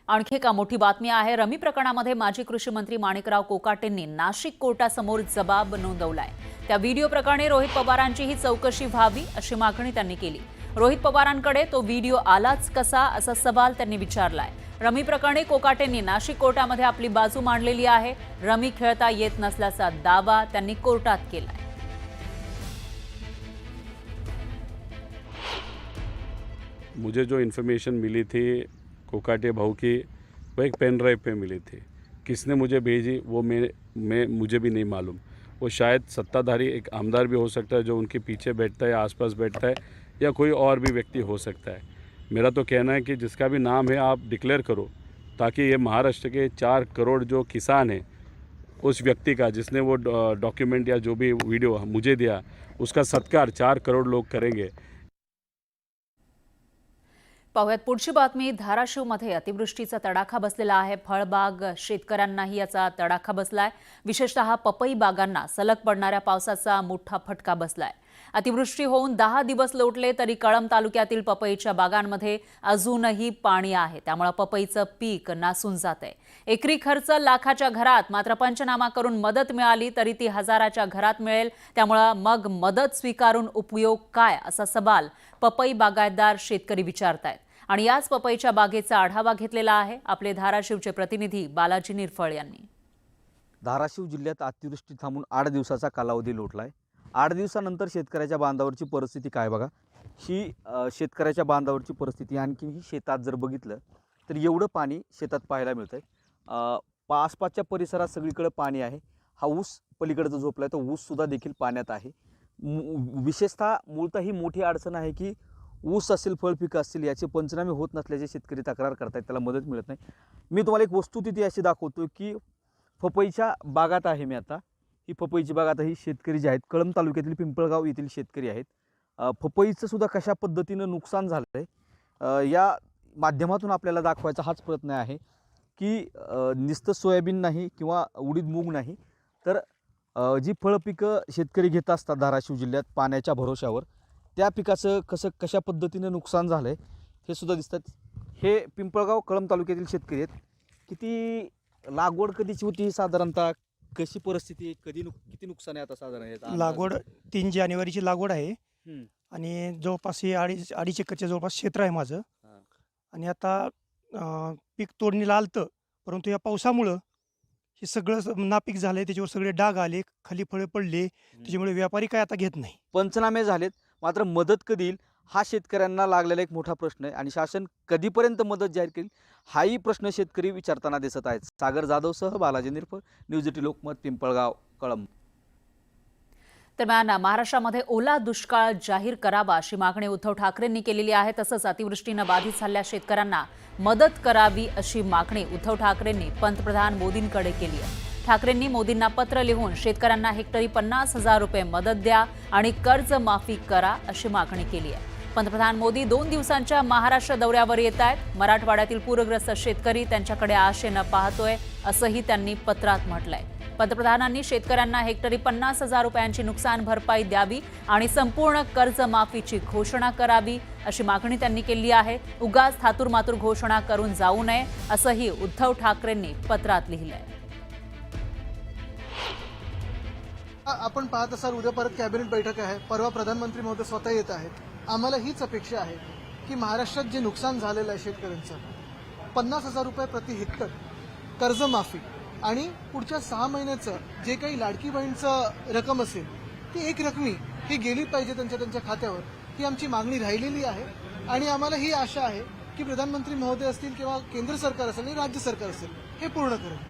आणखी एक मोठी बातमी आहे। रमी प्रकरणामध्ये माजी कृषी मंत्री माणिकराव कोकाटेंनी नाशिक कोर्टासमोर जबाब नोंदवलाय। त्या व्हिडिओ प्रकरणी रोहित पवारांचीही चौकशी व्हावी अशी मागणी त्यांनी केली। रोहित पवारांकडे तो व्हिडिओ आलाच कसा असा सवाल त्यांनी विचारलाय। रमी प्रकरणी कोकाटेंनी नाशिक कोर्टामध्ये आपली बाजू मांडलेली आहे। रमी खेळता येत नसल्याचा दावा त्यांनी कोर्टात केलाय। मुझे जो इन्फॉर्मेशन मिली थी कोकाटे भाऊ की वो एक पेन ड्राइव पे मिली थी। किसने मुझे भेजी वो मुझे भी नहीं मालूम। वो शायद सत्ताधारी एक आमदार भी हो सकता है जो उनके पीछे बैठता है या आसपास बैठता है, या कोई और भी व्यक्ति हो सकता है। मेरा तो कहना है कि जिसका भी नाम है आप डिक्लेयर करो, ताकि ये महाराष्ट्र के 4 करोड़ जो किसान हैं उस व्यक्ति का जिसने वो डॉक्यूमेंट या जो भी वीडियो मुझे दिया उसका सत्कार 4 करोड़ लोग करेंगे। पाहुयात पुढची बातमी। धाराशिवमध्ये अतिवृष्टीचा तडाखा बसलेला आहे। फळबाग शेतकऱ्यांनाही याचा तडाखा बसलाय। विशेषतः पपई बागांना सलग पडणाऱ्या पावसाचा मोठा फटका बसलाय। अतिवृष्टी होऊन 10 दिवस लोटले तरी कळंब तालुक्यातील पपईच्या बागांमध्ये अजूनही पाणी आहे। त्यामुळे पपईचं पीक नासून जातंय। एकरी खर्च लाखाच्या घरात, मात्र पंचनामा करून मदत मिळाली तरी ती हजाराच्या घरात मिळेल। त्यामुळे मग मदत स्वीकारून उपयोग काय असा सवाल पपई बागायतदार शेतकरी विचारतायत। आणि याच पपईच्या बागेचा आढावा घेतलेला आहे आपले धाराशिवचे प्रतिनिधी बालाजी निरफळ यांनी। धाराशिव जिल्ह्यात अतिवृष्टी थांबून 8 दिवसाचा कालावधी लोटलाय। 8 दिवसानंतर शेतकऱ्याच्या बांधावरची परिस्थिती काय बघा। ही शेतकऱ्याच्या बांधावरची परिस्थिती। आणखी ही शेतात जर बघितलं तर एवढं पाणी शेतात पाहायला मिळतंय। आसपासच्या परिसरात सगळीकडे पाणी आहे। हा ऊस पलीकडचा झोपलाय तो ऊस सुद्धा देखील पाण्यात आहे। विशेषतः मूळतः ही मोठी अडचण आहे की ऊस असेल, फळपिकं असतील याचे पंचनामे होत नसल्याचे शेतकरी तक्रार करतात, त्याला मदत मिळत नाही। मी तुम्हाला एक वस्तुस्थिती अशी दाखवतो की पपईच्या बागात आहे मी आता। ही पपईची बाग आता ही शेतकरी जे आहेत कळंब तालुक्यातील पिंपळगाव येथील शेतकरी आहेत। पपईचं सुद्धा कशा पद्धतीनं नुकसान झालं आहे या माध्यमातून आपल्याला दाखवायचा हाच प्रयत्न आहे की नुसतं सोयाबीन नाही किंवा उडीद मूग नाही, तर जी फळपिकं शेतकरी घेत असतात धाराशिव जिल्ह्यात पाण्याच्या भरोशावर, त्या पिकाचं कशा पद्धतीने नुकसान झालं आहे हे सुद्धा दिसतात। हे पिंपळगाव कळंब तालुक्यातील शेतकरी आहेत। किती लागवड कधीची होती साधारणतः, कशी परिस्थिती, किती नुकसान आहे आता साधारण? लागवड 3 जानेवारीची लागवड आहे आणि जवळपास हे अडीच एकरच्या जवळपास क्षेत्र आहे माझं। आणि आता पीक तोडणीला आलतं, परंतु या पावसामुळं हे सगळं नापीक झालंय। त्याच्यावर सगळे डाग आले, खाली फळे पडले, त्याच्यामुळे व्यापारी काय आता घेत नाही। पंचनामे झालेत, मात्र मदत कधी येईल हा शेतकऱ्यांना लागलेला एक मोठा प्रश्न आहे। आणि शासन कधीपर्यंत मदत जाहीर करेल हाही प्रश्न शेतकरी विचारताना दिसत आहेत। सागर जाधवसह बालाजी निरफळ, न्यूज 18 लोकमत, पिंपळगाव, कळंब। दरम्यान महाराष्ट्रामध्ये ओला दुष्काळ जाहीर करावा अशी मागणी उद्धव ठाकरेंनी केलेली आहे। तसंच अतिवृष्टीनं बाधित झालेल्या शेतकऱ्यांना मदत करावी अशी मागणी उद्धव ठाकरेंनी पंतप्रधान मोदींकडे केली आहे। ठाकरेंनी मोदींना पत्र लिहून शेतकऱ्यांना हेक्टरी 50,000 रुपये मदत द्या आणि कर्ज माफी करा अशी मागणी केली आहे। पंतप्रधान मोदी 2 दिवसांच्या महाराष्ट्र दौऱ्यावर येत आहेत। मराठवाड्यातील पूरग्रस्त शेतकरी त्यांच्याकडे आशेनं पाहतोय असंही त्यांनी पत्रात म्हटलंय। पंतप्रधानांनी शेतकऱ्यांना हेक्टरी 50,000 रुपयांची नुकसान भरपाई द्यावी आणि संपूर्ण कर्जमाफीची घोषणा करावी अशी मागणी त्यांनी केली आहे। उगाच थातुरमातुर घोषणा करून जाऊ नये असंही उद्धव ठाकरेंनी पत्रात लिहिलंय। आपण पाहत असाल उद्या परत कॅबिनेट बैठक आहे, परवा प्रधानमंत्री महोदय स्वतः येत आहेत। आम्हाला हीच अपेक्षा आहे की महाराष्ट्रात जे नुकसान झालेलं आहे शेतकऱ्यांचं 50,000 रुपये प्रति हेक्टर कर्जमाफी आणि पुढच्या 6 महिन्याचं जे काही लाडकी बहीणचं रक्कम असेल ती एक रकमी ही गेली पाहिजे त्यांच्या खात्यावर, ही आमची मागणी राहिलेली आहे। आणि आम्हाला ही आशा आहे की प्रधानमंत्री महोदय असतील किंवा केंद्र सरकार असेल आणि राज्य सरकार असेल हे पूर्ण करेल।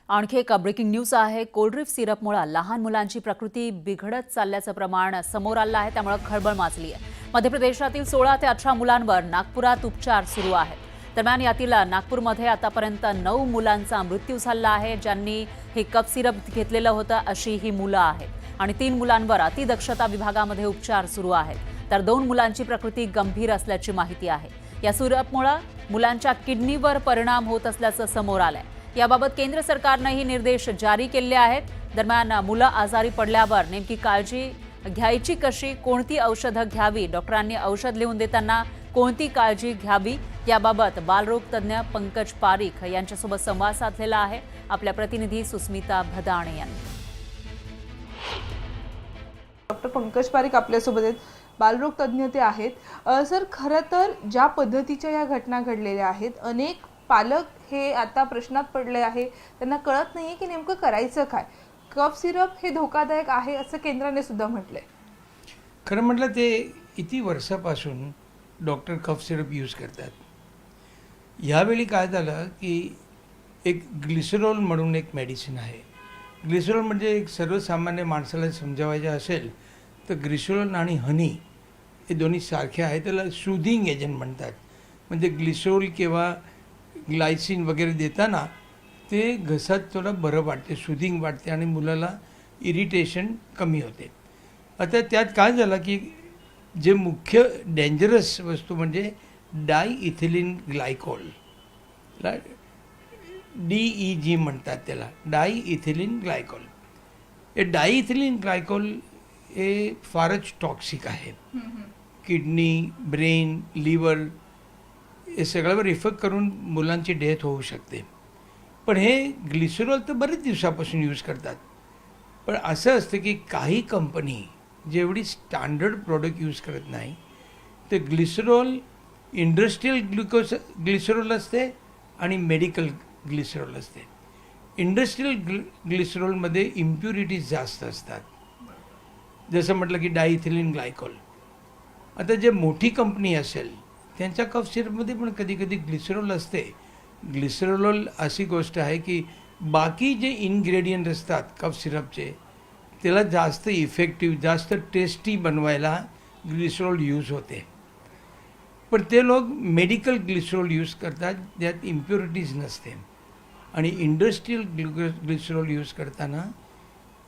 आणखी एक ब्रेकिंग न्यूज आहे। कोल्ड्रिप सिरपमुळे लहान मुलांची प्रकृती बिघडत चालल्याचं प्रमाण समोर आलं आहे, त्यामुळे खळबळ माजली आहे। मध्य प्रदेशातील 16 ते 18 मुलांवर नागपुरात उपचार सुरू आहेत। दरम्यान यातील नागपूरमध्ये आतापर्यंत 9 मुलांचा मृत्यू झाला आहे ज्यांनी हे कप सिरप घेतलेलं होतं अशी ही मुलं आहेत। आणि 3 मुलांवर अतिदक्षता विभागामध्ये उपचार सुरू आहेत, तर 2 मुलांची प्रकृती गंभीर असल्याची माहिती आहे। या सिरपमुळे मुलांच्या किडनीवर परिणाम होत असल्याचं समोर आलंय। याबाबत केंद्र सरकारनेही निर्देश जारी केले आहेत। दरम्यान मुलं आजारी पडल्यावर नेमकी काळजी घ्यायची कशी, कोणती औषधं घ्यावी, डॉक्टरांनी औषध लिहून देताना कोणती काळजी घ्यावी याबाबत बालरोग तज्ज्ञ पंकज पारीख यांच्यासोबत संवाद साधलेला आहे आपल्या प्रतिनिधी सुस्मिता भदाणे यांनी. डॉक्टर पंकज पारीख आपल्यासोबत आहेत, बालरोग तज्ज्ञ ते आहेत. सर, खरं तर ज्या पद्धतीच्या या घटना घडलेल्या आहेत, अनेक पालक हे आता प्रश्नात पडले आहे, त्यांना कळत नाही की नेमकं करायचं काय. कफ सिरप हे धोकादायक आहे असं केंद्राने सुद्धा म्हटलंय. खरं म्हटलं ते किती वर्षापासून डॉक्टर कफ सिरप यूज करतात. ह्यावेळी काय झालं की एक ग्लिसरॉल म्हणून एक मेडिसिन आहे. ग्लिसरॉल म्हणजे एक सर्वसामान्य माणसाला समजावायचं असेल तर ग्लिसरॉल आणि हनी हे दोन्ही सारखे आहे. त्याला सूदिंग एजंट म्हणतात. म्हणजे ग्लिसरॉल किंवा ग्लायसिन वगैरे देताना ते घसात थोडं बरं वाटते, सूदिंग वाटते आणि मुलाला इरिटेशन कमी होते. आता त्यात काय झालं की जे मुख्य डेंजरस वस्तू म्हणजे डायइथिलीन ग्लायकॉल, DEG म्हणतात त्याला, डायइथिलीन ग्लायकॉल. हे डायइथिलीन ग्लायकॉल हे फारच टॉक्सिक आहे. किडनी, ब्रेन, लिव्हर हे सगळ्यावर इफेक्ट करून मुलांची डेथ होऊ शकते. पण हे ग्लिसरॉल तर बरेच दिवसापासून यूज करतात. पण असं असतं की काही कंपनी जेवढी स्टँडर्ड प्रोडक्ट यूज करत नाही, तर ग्लिसरॉल इंडस्ट्रियल ग्लिसरॉल असते आणि मेडिकल ग्लिसरॉल असते. इंडस्ट्रियल ग्लिसरॉलमध्ये इम्प्युरिटीज जास्त असतात, जसं म्हटलं की डायइथिलीन ग्लायकॉल. आता जे मोठी कंपनी असेल त्यांच्या कफ सिरपमध्ये पण कधी कधी ग्लिसरॉल असते. ग्लिसरॉल अशी गोष्ट आहे की बाकी जे इन्ग्रेडियंट असतात कफ सिरपचे त्याला जास्त इफेक्टिव्ह, जास्त टेस्टी बनवायला ग्लिसरॉल यूज होते. पण ते लोक मेडिकल ग्लिसरॉल यूज करतात ज्यात इम्प्युरिटीज नसते. आणि इंडस्ट्रियल ग्लिसरॉल यूज करताना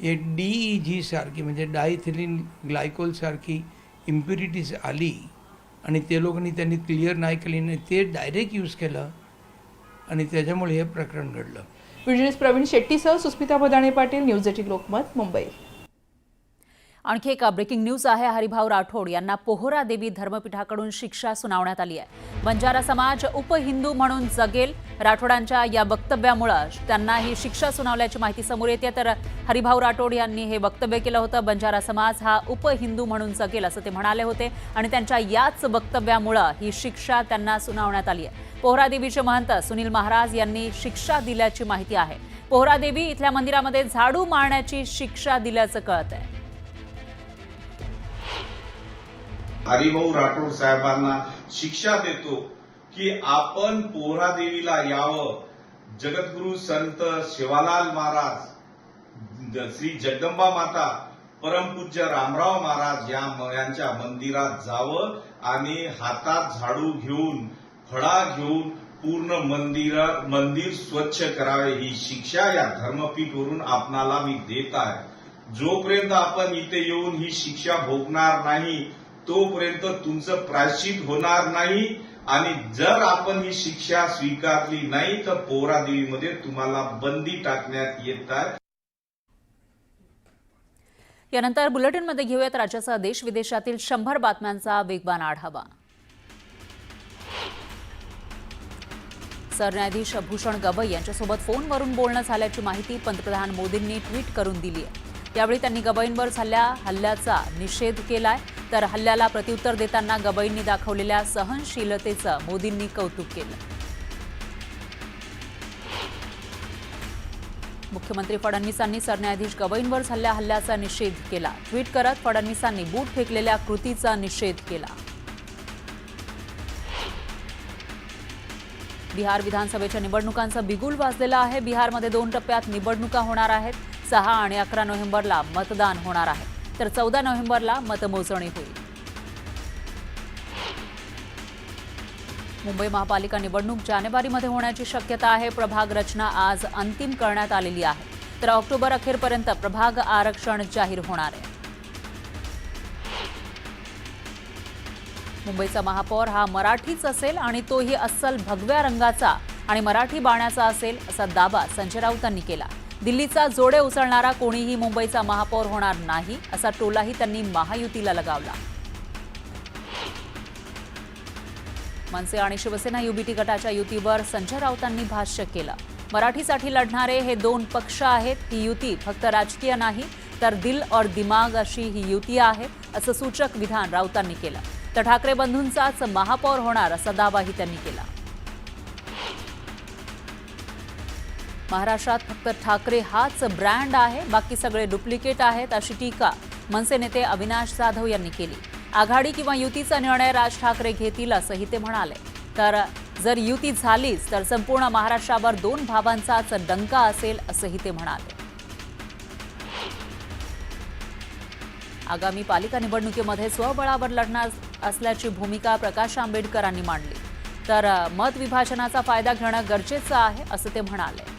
हे DEG सारखी म्हणजे डायइथिलीन ग्लायकॉलसारखी इम्प्युरिटीज आली आणि ते लोकांनी त्यांनी क्लिअर नाही केली, नाही ते डायरेक्ट यूज केलं आणि त्याच्यामुळे हे प्रकरण घडलं. व्हिडिओ प्रवीण शेट्टीसह सुस्मिता भदाणे पाटील, न्यूज 18 लोकमत, मुंबई. आणखी एक ब्रेकिंग न्यूज आहे. हरिभाऊ राठोड यांना पोहरा देवी धर्मपीठाकडून शिक्षा सुनावण्यात आली आहे. बंजारा समाज उपहिंदू म्हणून जगेल, राठोडांच्या या वक्तव्यामुळे त्यांना ही शिक्षा सुनावल्याची माहिती समोर येते. तर हरिभाऊ राठोड यांनी हे वक्तव्य केलं होतं. बंजारा समाज हा उपहिंदू म्हणून जगेल असं ते म्हणाले होते आणि त्यांच्या याच वक्तव्यामुळे ही शिक्षा त्यांना सुनावण्यात आली आहे. पोहरा देवीचे महंत सुनील महाराज यांनी शिक्षा दिल्याची माहिती आहे. पोहरा देवी इथल्या मंदिरामध्ये झाडू मारण्याची शिक्षा दिल्याचं कळत आहे. हरिभाऊ राठोड साहेबांना शिक्षा देतो की आपण पोहरा देवीला यावं. जगद्गुरु संत शिवालाल महाराज, श्री जगदंबा माता, परमपूज्य रामराव महाराज यांच्या मंदिरात जावं आणि हातात झाडू घेऊन, फळा घेऊन पूर्ण मंदिर स्वच्छ करावे. ही शिक्षा या धर्मपीठवरून आपणाला मी देत आहे. जोपर्यंत आपण इथे येऊन ही शिक्षा भोगणार नाही तोपर्यंत तुमचं प्रायश्चित होणार नाही. आणि जर आपण ही शिक्षा स्वीकारली नाही तर पोहरा देवीमध्ये तुम्हाला बंदी टाकण्यात येत आहे. यानंतर बुलेटिनमध्ये घेऊयात राज्याचा देश विदेशातील 100 बातम्यांचा वेगवान आढावा. सरन्यायाधीश भूषण गवई यांच्यासोबत फोनवरून बोलणं झाल्याची माहिती पंतप्रधान मोदींनी ट्विट करून दिली आहे. यावेळी त्यांनी गवईंवर झालेल्या हल्ल्याचा निषेध केलाय. तर हल्ल्याला प्रत्युत्तर देताना गवईंनी दाखवलेल्या सहनशीलतेचं मोदींनी कौतुक केलं. मुख्यमंत्री फडणवीसांनी सरन्यायाधीश गवईंवर झालेल्या हल्ल्याचा निषेध केला. ट्विट करत फडणवीसांनी बूट फेकलेल्या कृतीचा निषेध केला. बिहार विधानसभेच्या निवडणुकांचं बिगुल वाजलेलं आहे. बिहारमध्ये 2 टप्प्यात निवडणुका होणार आहेत. 6 आणि 11 नोव्हेंबरला मतदान होणार आहे, तर 14 नोव्हेंबरला मतमोजणी होईल. मुंबई महापालिका निवडणूक जानेवारीमध्ये होण्याची शक्यता आहे. प्रभाग रचना आज अंतिम करण्यात आलेली आहे, तर ऑक्टोबर अखेरपर्यंत प्रभाग आरक्षण जाहीर होणार आहे. मुंबईचा महापौर हा मराठीच असेल आणि तोही अस्सल भगव्या रंगाचा आणि मराठी बाण्याचा असेल असा दावा संजय राऊतांनी केला. दिल्लीचा जोडे उचलणारा कोणीही मुंबईचा महापौर होणार नाही असा टोलाही त्यांनी महायुतीला लगावला. मनसे आणि शिवसेना युबीटी गटाच्या युतीवर संजय राऊतांनी भाष्य केलं. मराठीसाठी लढणारे हे दोन पक्ष आहेत. ही युती फक्त राजकीय नाही तर दिल और दिमाग अशी ही युती आहे, असं सूचक विधान राऊतांनी केलं. तर ठाकरे बंधूंचाच महापौर होणार असा दावाही त्यांनी केला. महाराष्ट्रात फक्त ठाकरे हाच ब्रँड आहे, बाकी सगळे डुप्लिकेट आहेत, अशी टीका मनसे नेते अविनाश जाधव यांनी केली. आघाडी किंवा युतीचा निर्णय राज ठाकरे घेतील असंही ते म्हणाले. तर जर युती झालीच तर संपूर्ण महाराष्ट्रावर दोन भावांचाच डंका असेल असंही ते म्हणाले. आगामी पालिका निवडणुकीमध्ये स्वबळावर लढणार असल्याची भूमिका प्रकाश आंबेडकरांनी मांडली. तर मत विभाजनाचा फायदा घेणं गरजेचं आहे असं ते म्हणाले.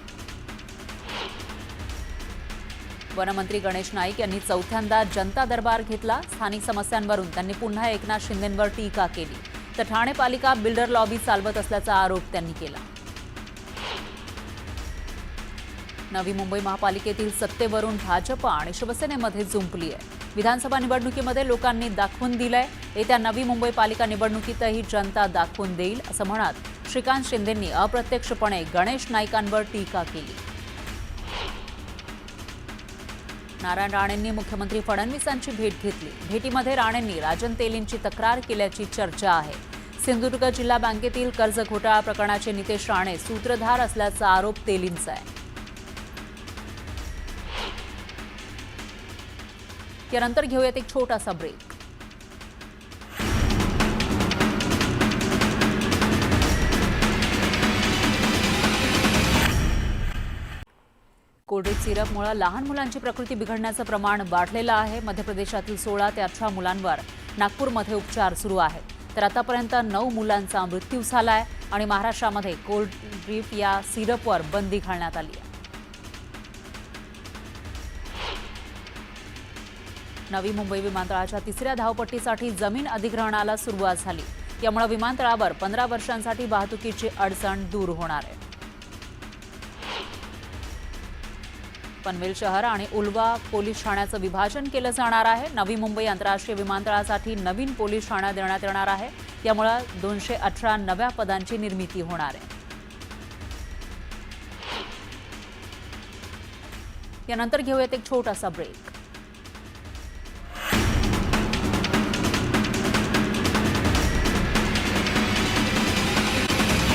वनमंत्री गणेश नाईक यांनी चौथ्यांदा जनता दरबार घेतला. स्थानिक समस्यांवरून त्यांनी पुन्हा एकनाथ शिंदेंवर टीका केली. तर ठाणे पालिका बिल्डर लॉबी चालवत असल्याचा आरोप त्यांनी केला. नवी मुंबई महापालिकेतील सत्तेवरून भाजप आणि शिवसेनेमध्ये जुंपली आहे. विधानसभा निवडणुकीमध्ये लोकांनी दाखवून दिलंय, येत्या नवी मुंबई पालिका निवडणुकीतही जनता दाखवून देईल असं म्हणत श्रीकांत शिंदेंनी अप्रत्यक्षपणे गणेश नाईकांवर टीका केली. नारायण राणेंनी मुख्यमंत्री फडणवीसांची भेट घेतली. भेटीमध्ये राणेंनी राजन तेलींची तक्रार केल्याची चर्चा आहे. सिंधुदुर्ग जिल्हा बँकेतील कर्ज घोटाळा प्रकरणाचे नितेश राणे सूत्रधार असल्याचा आरोप तेलींचा आहे. यानंतर घेऊयात एक छोटासा ब्रेक. कोल्ड्रिंक सिरपमुळे लहान मुलांची प्रकृती बिघडण्याचं प्रमाण वाढलेलं आहे. मध्य प्रदेशातील 16 ते 18 मुलांवर नागपूरमध्ये उपचार सुरू आहेत. तर आतापर्यंत 9 मुलांचा मृत्यू झालाय आणि महाराष्ट्रामध्ये कोल्ड्रिंक या सिरपवर बंदी घालण्यात आली आहे. नवी मुंबई विमानतळाच्या 3ऱ्या धावपट्टीसाठी जमीन अधिग्रहणाला सुरुवात झाली. यामुळे विमानतळावर 15 वर्षांसाठी वाहतुकीची अडचण दूर होणार आहे. पनवेल शहर आणि उल्वा पोलीस ठाण्याचं विभाजन केलं जाणार आहे. नवी मुंबई आंतरराष्ट्रीय विमानतळासाठी नवीन पोलीस ठाणं देण्यात येणार आहे. यामुळे 218 नव्या पदांची निर्मिती होणार आहे. यानंतर घेऊयात एक छोटासा ब्रेक.